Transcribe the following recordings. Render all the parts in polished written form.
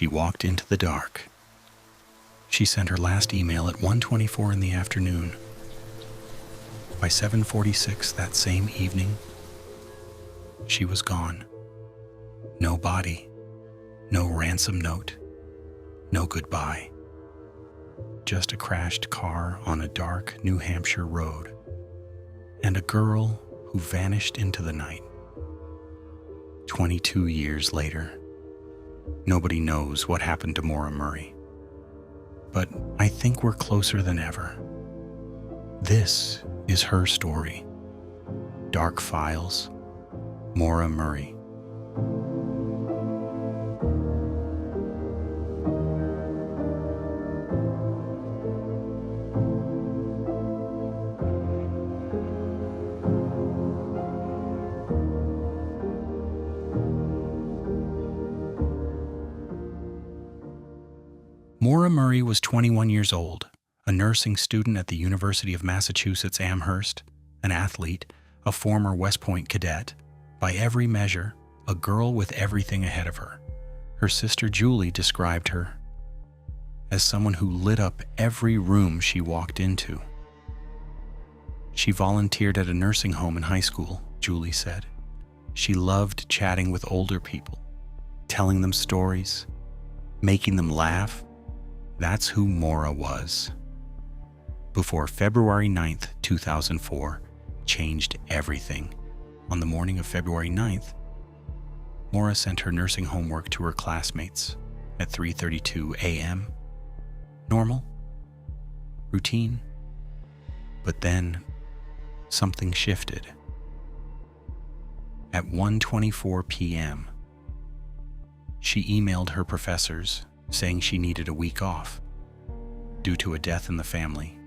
she walked into the dark. She sent her last email at 1:24 in the afternoon. By 7:46 that same evening, she was gone. No body, no ransom note, no goodbye. Just a crashed car on a dark New Hampshire road, and a girl who vanished into the night. 22 years later, nobody knows what happened to Maura Murray. But I think we're closer than ever. This is her story. Dark Files, Maura Murray. Maura Murray was 21 years old, a nursing student at the University of Massachusetts Amherst, an athlete, a former West Point cadet. By every measure, a girl with everything ahead of her. Her sister Julie described her as someone who lit up every room she walked into. She volunteered at a nursing home in high school, Julie said. She loved chatting with older people, telling them stories, making them laugh. That's who Maura was. Before February 9th, 2004, changed everything. On the morning of February 9th, Maura sent her nursing homework to her classmates at 3:32 a.m. Normal, routine, but then something shifted. At 1:24 p.m., she emailed her professors saying she needed a week off due to a death in the family.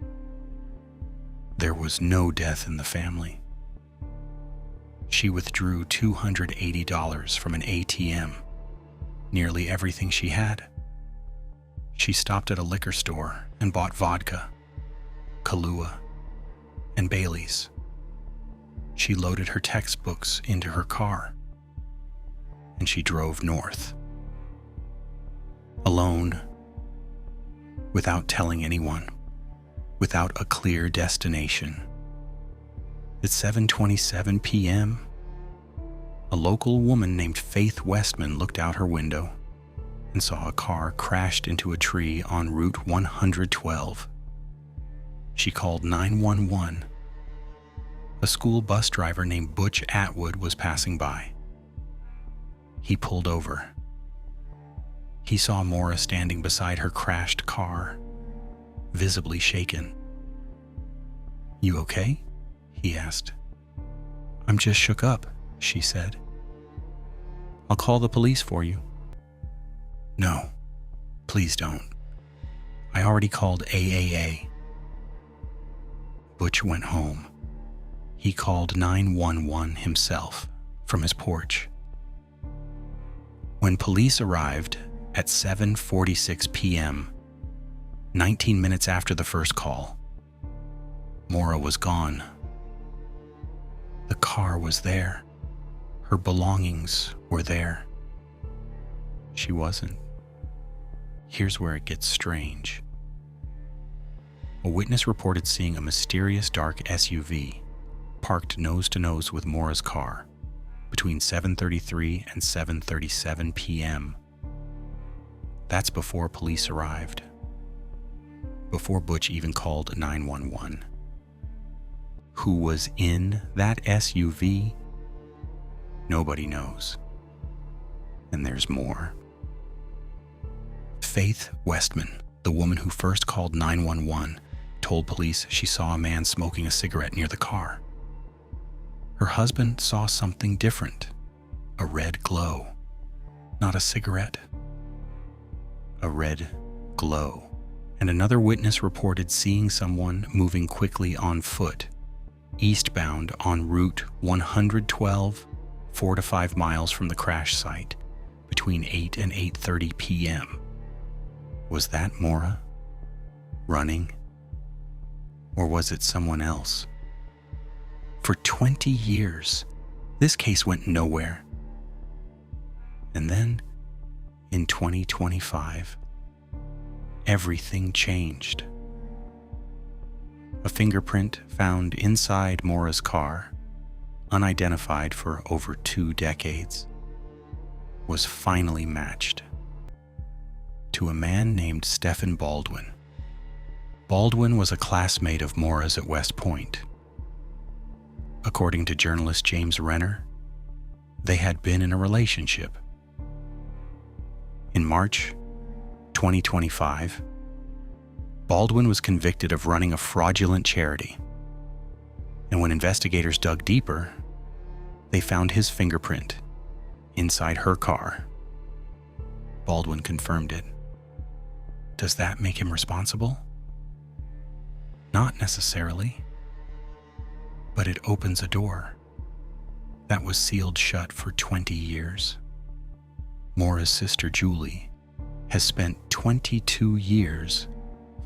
There was no death in the family. She withdrew $280 from an ATM, nearly everything she had. She stopped at a liquor store and bought vodka, Kahlua, and Bailey's. She loaded her textbooks into her car, and she drove north. Alone, without telling anyone, without a clear destination. At 7:27 p.m., a local woman named Faith Westman looked out her window and saw a car crashed into a tree on Route 112. She called 911. A school bus driver named Butch Atwood was passing by. He pulled over. He saw Maura standing beside her crashed car, visibly shaken. "You okay?" he asked. "I'm just shook up," she said. "I'll call the police for you." "No, please don't. I already called AAA." Butch went home. He called 911 himself from his porch. When police arrived at 7:46 p.m., 19 minutes after the first call, Maura was gone. The car was there. Her belongings were there. She wasn't. Here's where it gets strange. A witness reported seeing a mysterious dark SUV parked nose to nose with Maura's car between 7:33 and 7:37 p.m. That's before police arrived, before Butch even called 911. Who was in that SUV? Nobody knows. And there's more. Faith Westman, the woman who first called 911, told police she saw a man smoking a cigarette near the car. Her husband saw something different, a red glow. Not a cigarette, a red glow. And another witness reported seeing someone moving quickly on foot, eastbound on Route 112, 4 to 5 miles from the crash site, between 8 and 8:30 p.m. Was that Maura running? Or was it someone else? For 20 years, this case went nowhere. And then In 2025, everything changed. A fingerprint found inside Maura's car, unidentified for over 2 decades, was finally matched to a man named Stephen Baldwin. Baldwin was a classmate of Maura's at West Point. According to journalist James Renner, they had been in a relationship. In March 2025, Baldwin was convicted of running a fraudulent charity. And when investigators dug deeper, they found his fingerprint inside her car. Baldwin confirmed it. Does that make him responsible? Not necessarily. But it opens a door that was sealed shut for 20 years. Maura's sister Julie has spent 22 years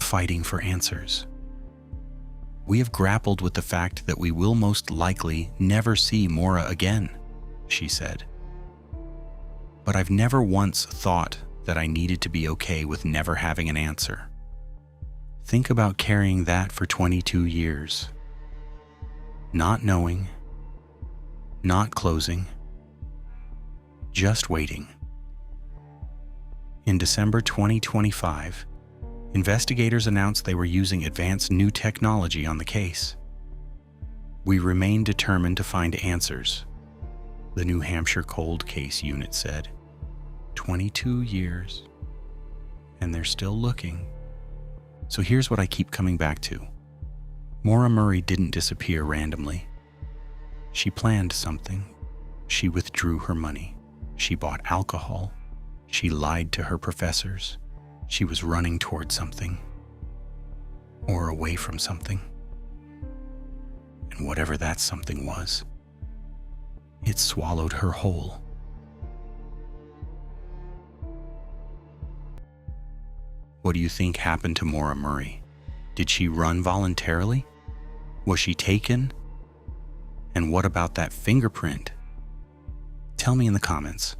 fighting for answers. We have grappled with the fact that we will most likely never see Maura again, she said. But I've never once thought that I needed to be okay with never having an answer. Think about carrying that for 22 years. Not knowing, not closing, just waiting. In December 2025, investigators announced they were using advanced new technology on the case. We remain determined to find answers, the New Hampshire Cold Case Unit said. 22 years, and they're still looking. So here's what I keep coming back to. Maura Murray didn't disappear randomly. She planned something. She withdrew her money. She bought alcohol. She lied to her professors. She was running toward something, or away from something. And whatever that something was, it swallowed her whole. What do you think happened to Maura Murray? Did she run voluntarily? Was she taken? And what about that fingerprint? Tell me in the comments.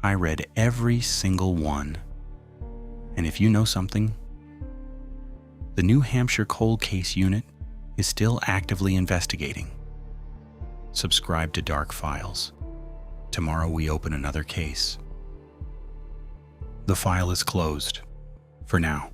I read every single one. And if you know something, the New Hampshire Cold Case Unit is still actively investigating. Subscribe to Dark Files. Tomorrow we open another case. The file is closed. For now.